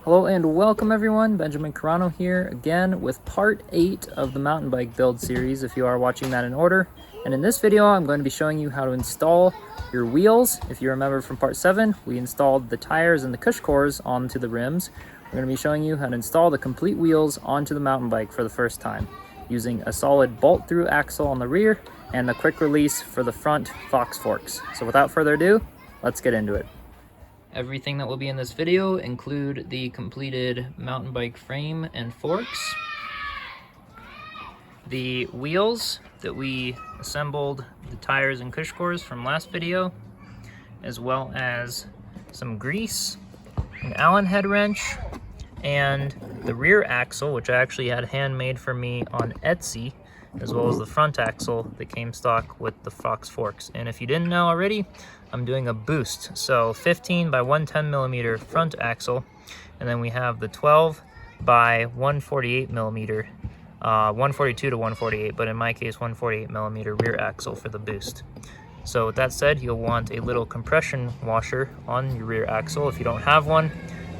Hello and welcome everyone, Benjamin Carano here again with part 8 of the mountain bike build series if you are watching that in order. And in this video I'm going to be showing you how to install your wheels. If you remember from part 7, we installed the tires and the CushCores onto the rims. We're going to be showing you how to install the complete wheels onto the mountain bike for the first time using a solid bolt through axle on the rear and a quick release for the front Fox forks. So without further ado, let's get into it. Everything that will be in this video include the completed mountain bike frame and forks, the wheels that we assembled, the tires and CushCores from last video, as well as some grease, an Allen head wrench, and the rear axle, which I actually had handmade for me on Etsy, as well as the front axle that came stock with the Fox forks. And if you didn't know already, I'm doing a boost, so 15 by 110 millimeter front axle, and then we have the 12 by 148 millimeter, 142 to 148, but in my case 148 millimeter rear axle for the boost. So with that said, you'll want a little compression washer on your rear axle. If you don't have one,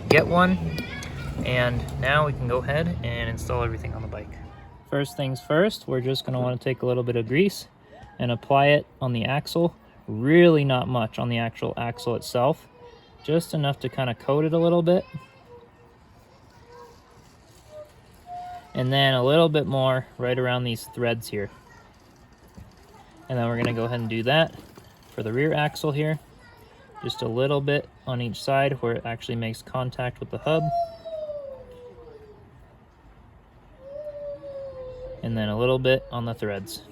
get one. And now we can go ahead and install everything on the bike. First things first, we're just going to want to take a little bit of grease and apply it on the axle. Really not much on the actual axle itself, just enough to kind of coat it a little bit. And then a little bit more right around these threads here. And then we're going to go ahead and do that for the rear axle here. Just a little bit on each side where it actually makes contact with the hub. And then a little bit on the threads,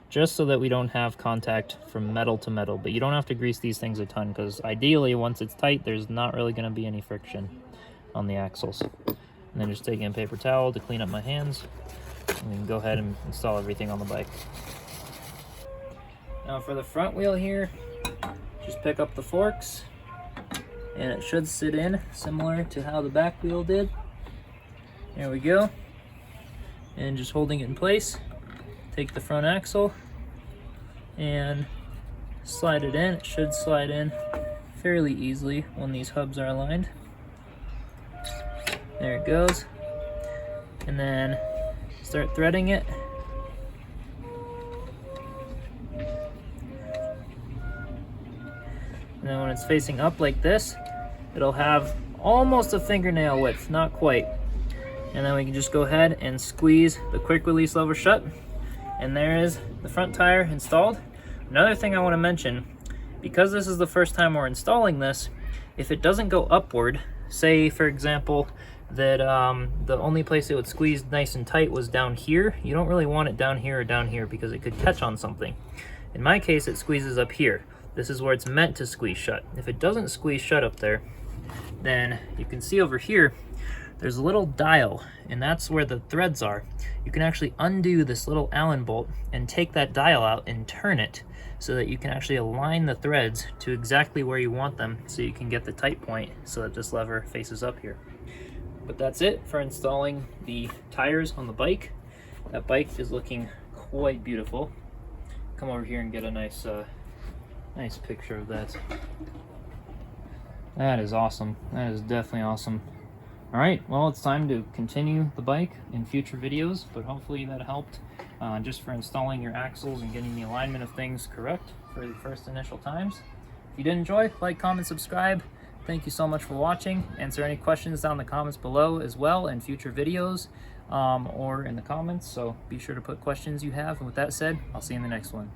just so that we don't have contact from metal to metal. But you don't have to grease these things a ton, because ideally once it's tight there's not really going to be any friction on the axles. And then just taking a paper towel to clean up my hands, and we can go ahead and install everything on the bike. Now for the front wheel here, just pick up the forks and it should sit in similar to how the back wheel did. There we go. And just holding it in place, take the front axle and slide it in. It should slide in fairly easily when these hubs are aligned. There it goes. And then start threading it. And then when it's facing up like this, it'll have almost a fingernail width, not quite. And then we can just go ahead and squeeze the quick release lever shut. And there is the front tire installed. Another thing I want to mention, because this is the first time we're installing this, if it doesn't go upward, say for example that the only place it would squeeze nice and tight was down here, you don't really want it down here or down here because it could catch on something. In my case, it squeezes up here. This is where it's meant to squeeze shut. If it doesn't squeeze shut up there, then you can see over here there's a little dial, and that's where the threads are. You can actually undo this little Allen bolt and take that dial out and turn it so that you can actually align the threads to exactly where you want them, so you can get the tight point so that this lever faces up here. But that's it for installing the tires on the bike. That bike is looking quite beautiful. Come over here and get a nice picture of that. That is awesome. That is definitely awesome. Alright, well, it's time to continue the bike in future videos, but hopefully that helped just for installing your axles and getting the alignment of things correct for the first initial times. If you did enjoy, like, comment, subscribe. Thank you so much for watching. Answer any questions down in the comments below as well in future videos or in the comments, so be sure to put questions you have. And with that said, I'll see you in the next one.